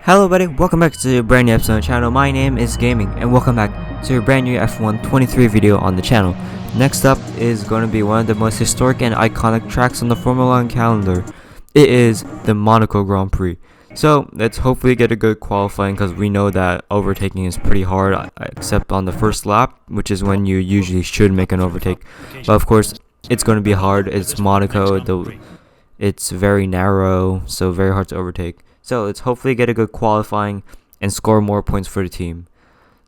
Hello buddy, welcome back to a brand new episode on the channel. My name is Gaming and welcome back to a brand new F1 23 video on the channel. Next up is going to be one of the most historic and iconic tracks on the Formula 1 calendar. It is the Monaco Grand Prix. So let's hopefully get a good qualifying, because we know that overtaking is pretty hard except on the first lap, which is when you usually should make an overtake. But of course it's going to be hard. It's Monaco, it's very narrow, so very hard to overtake. So let's hopefully get a good qualifying and score more points for the team.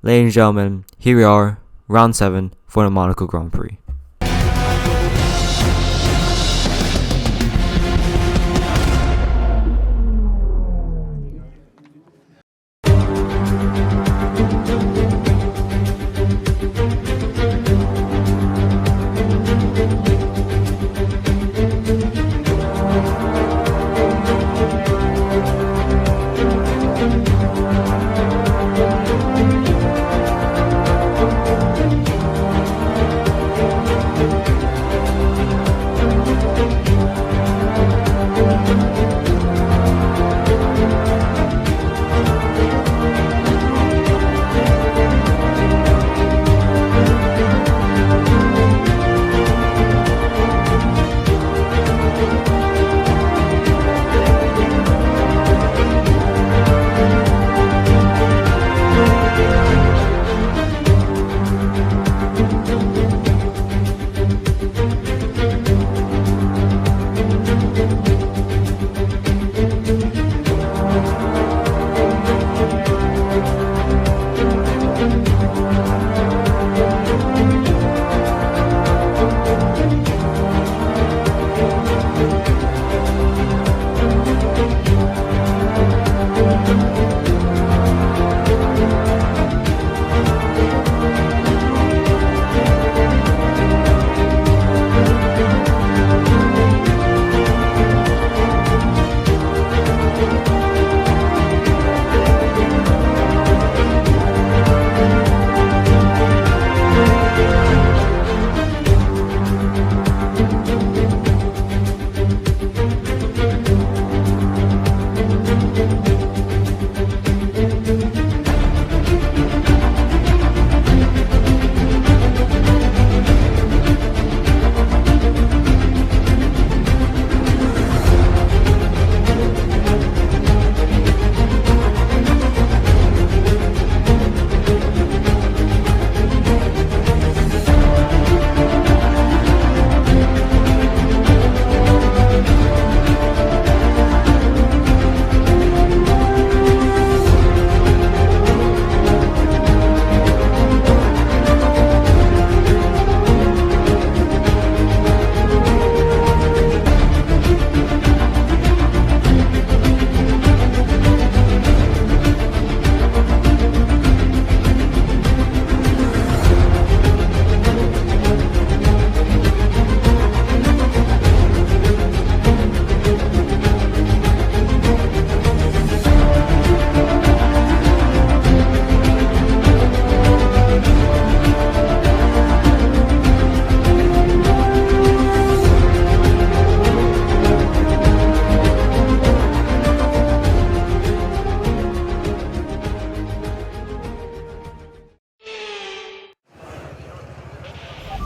Ladies and gentlemen, here we are, round 7 for the Monaco Grand Prix.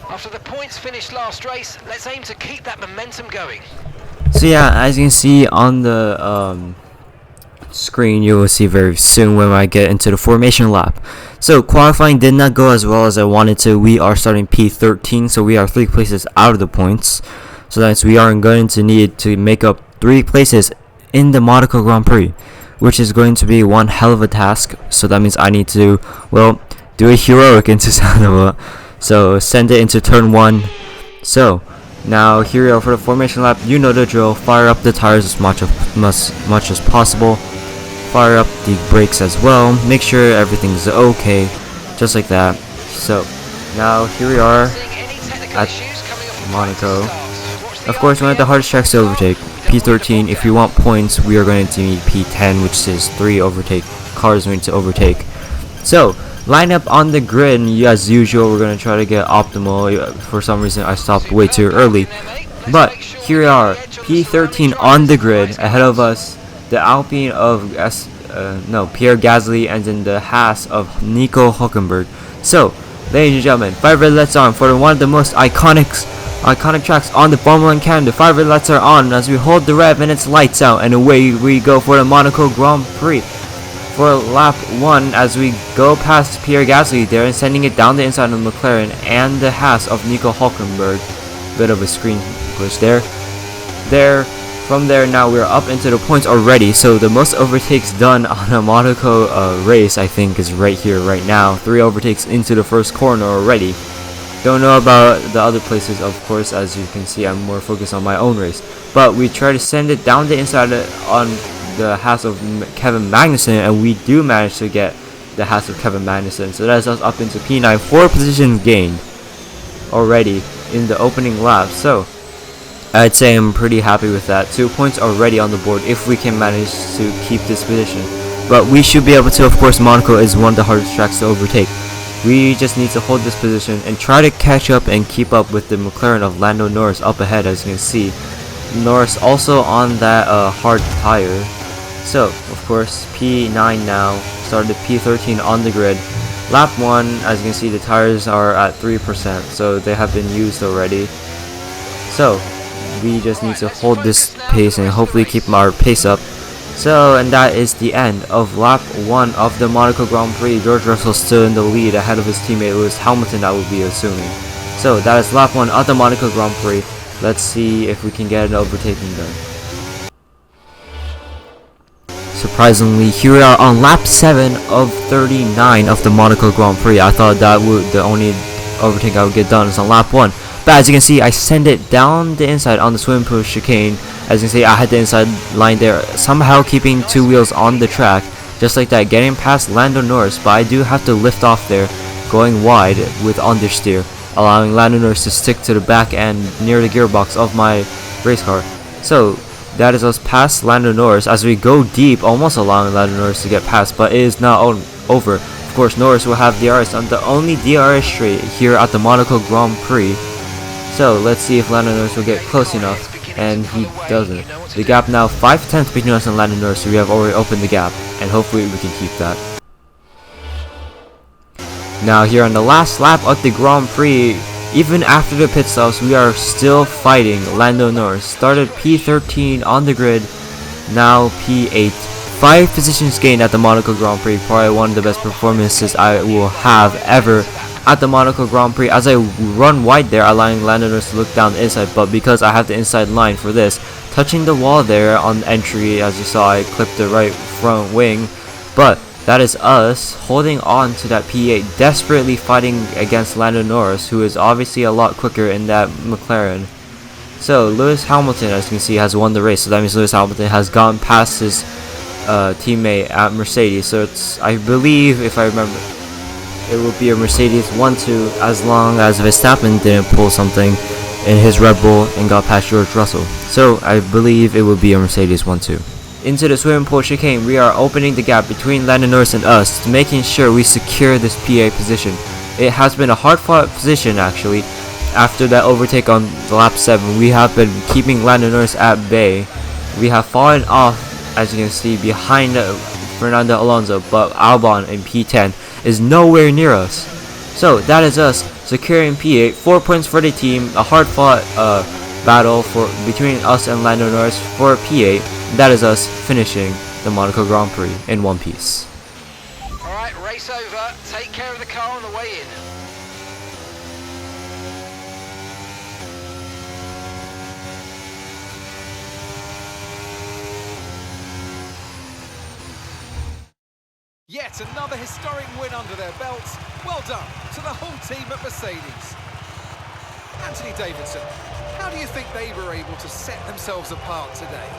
After the points finished last race, let's aim to keep that momentum going. So yeah, as you can see on the screen, you will see very soon when I get into the formation lap. So qualifying did not go as well as I wanted to. We are starting P13, so we are 3 places out of the points. So that's we are going to need to make up 3 places in the Monaco Grand Prix, which is going to be one hell of a task. So that means I need to, well, do a heroic into Sanova. So send it into turn 1. So now here we are for the formation lap. You know the drill. Fire up the tires as much as possible. Fire up the brakes as well. Make sure everything's okay, just like that. So now here we are at Monaco. Of course, one of the hardest tracks to overtake. P13. If you want points, we are going to need P10, which is 3 overtake cars we need to overtake. So line up on the grid, and as usual, we're going to try to get optimal. For some reason, I stopped way too early. But here we are, P13 on the grid. Ahead of us, the Alpine of Pierre Gasly, and then the Haas of Nico Hülkenberg. So, ladies and gentlemen, 5 red lights on for one of the most iconic tracks on the Formula 1 calendar. 5 red lights are on as we hold the rev and it's lights out, and away we go for the Monaco Grand Prix for lap 1 as we go past Pierre Gasly there and sending it down the inside of the McLaren and the Haas of Nico Hülkenberg. Bit of a screen glitch there. From there, now we're up into the points already, so the most overtakes done on a Monaco race, I think, is right here, right now. 3 overtakes into the first corner already. Don't know about the other places, of course. As you can see, I'm more focused on my own race. But we try to send it down the inside on the Haas of Kevin Magnussen, and we do manage to get the Haas of Kevin Magnussen. So that's us up into P9, 4 positions gained already in the opening lap. So I'd say I'm pretty happy with that. 2 points already on the board if we can manage to keep this position. But we should be able to. Of course, Monaco is one of the hardest tracks to overtake. We just need to hold this position and try to catch up and keep up with the McLaren of Lando Norris up ahead. As you can see, Norris also on that hard tire. So, of course, P9 now, started P13 on the grid. Lap 1, as you can see, the tires are at 3%, so they have been used already. So, we just need to hold this pace and hopefully keep our pace up. So, and that is the end of lap 1 of the Monaco Grand Prix. George Russell still in the lead ahead of his teammate Lewis Hamilton, I would be assuming. So, that is lap 1 of the Monaco Grand Prix. Let's see if we can get an overtaking done. Surprisingly, here we are on lap 7 of 39 of the Monaco Grand Prix. I thought that the only overtake I would get done is on lap 1. But as you can see, I send it down the inside on the swimming pool chicane. As you can see, I had the inside line there, somehow keeping 2 wheels on the track, just like that, getting past Lando Norris. But I do have to lift off there, going wide with understeer, allowing Lando Norris to stick to the back end near the gearbox of my race car. So that is us past Lando Norris as we go deep, almost allowing Lando Norris to get past, but it is now over. Of course, Norris will have DRS on the only DRS straight here at the Monaco Grand Prix. So let's see if Lando Norris will get close enough, and he doesn't. The gap now 5/10 between us and Lando Norris, so we have already opened the gap, and hopefully we can keep that. Now here on the last lap of the Grand Prix, even after the pit stops, we are still fighting Lando Norris. Started P13 on the grid, now P8. 5 positions gained at the Monaco Grand Prix, probably one of the best performances I will have ever at the Monaco Grand Prix, as I run wide there, allowing Lando Norris to look down the inside. But because I have the inside line for this, touching the wall there on entry, as you saw, I clipped the right front wing. But that is us holding on to that P8, desperately fighting against Lando Norris, who is obviously a lot quicker in that McLaren. So Lewis Hamilton, as you can see, has won the race. So that means Lewis Hamilton has gone past his teammate at Mercedes. So it's, I believe, if I remember, it will be a Mercedes 1-2 as long as Verstappen didn't pull something in his Red Bull and got past George Russell. So I believe it will be a Mercedes 1-2. Into the swimming pool chicane, we are opening the gap between Lando Norris and us, making sure we secure this PA position. It has been a hard fought position actually. After that overtake on lap 7, we have been keeping Lando Norris at bay. We have fallen off, as you can see, behind Fernando Alonso, but Albon in P10 is nowhere near us. So that is us securing P8, 4 points for the team. A hard fought battle between us and Lando Norris for P8. That is us finishing the Monaco Grand Prix in one piece. Alright, race over. Take care of the car on the way in. Yet another historic win under their belts. Well done to the whole team at Mercedes. Anthony Davidson, how do you think they were able to set themselves apart today?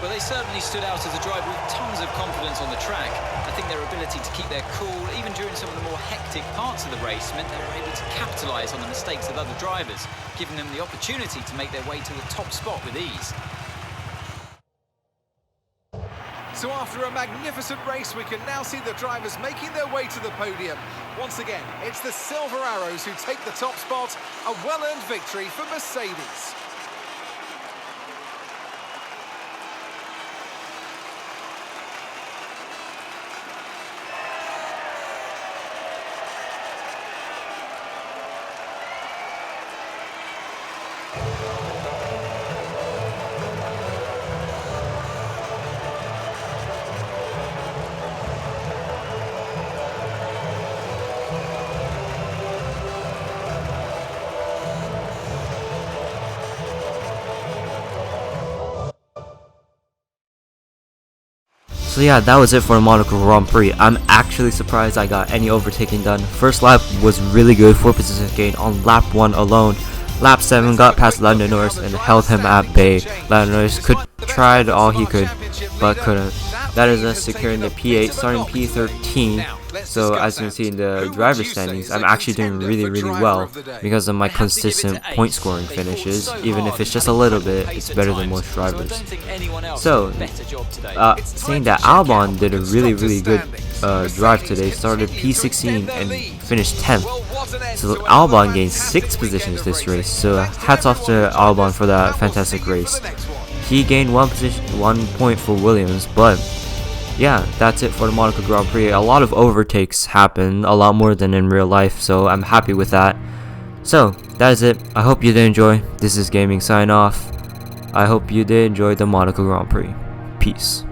Well, they certainly stood out as a driver with tons of confidence on the track. I think their ability to keep their cool, even during some of the more hectic parts of the race, meant they were able to capitalise on the mistakes of other drivers, giving them the opportunity to make their way to the top spot with ease. So after a magnificent race, we can now see the drivers making their way to the podium. Once again, it's the Silver Arrows who take the top spot, a well-earned victory for Mercedes. So yeah, that was it for the Monaco Grand Prix. I'm actually surprised I got any overtaking done. First lap was really good, 4 positions gain on lap 1 alone. Lap 7 got past Lando Norris and held him at bay. Lando Norris tried all he could, but couldn't. That is us securing the P8, starting P13. So as you can see in the driver standings, I'm actually doing really well because of my consistent point scoring finishes. Even if it's just a little bit, it's better than most drivers. So saying that, Albon did a really good drive today, started P16 and finished 10th. So Albon gained 6 positions this race, so hats off to Albon for that fantastic race. He gained 1 point for Williams, but yeah, that's it for the Monaco Grand Prix. A lot of overtakes happened, a lot more than in real life, so I'm happy with that. So, that is it. I hope you did enjoy. This is Gaming sign off. I hope you did enjoy the Monaco Grand Prix. Peace.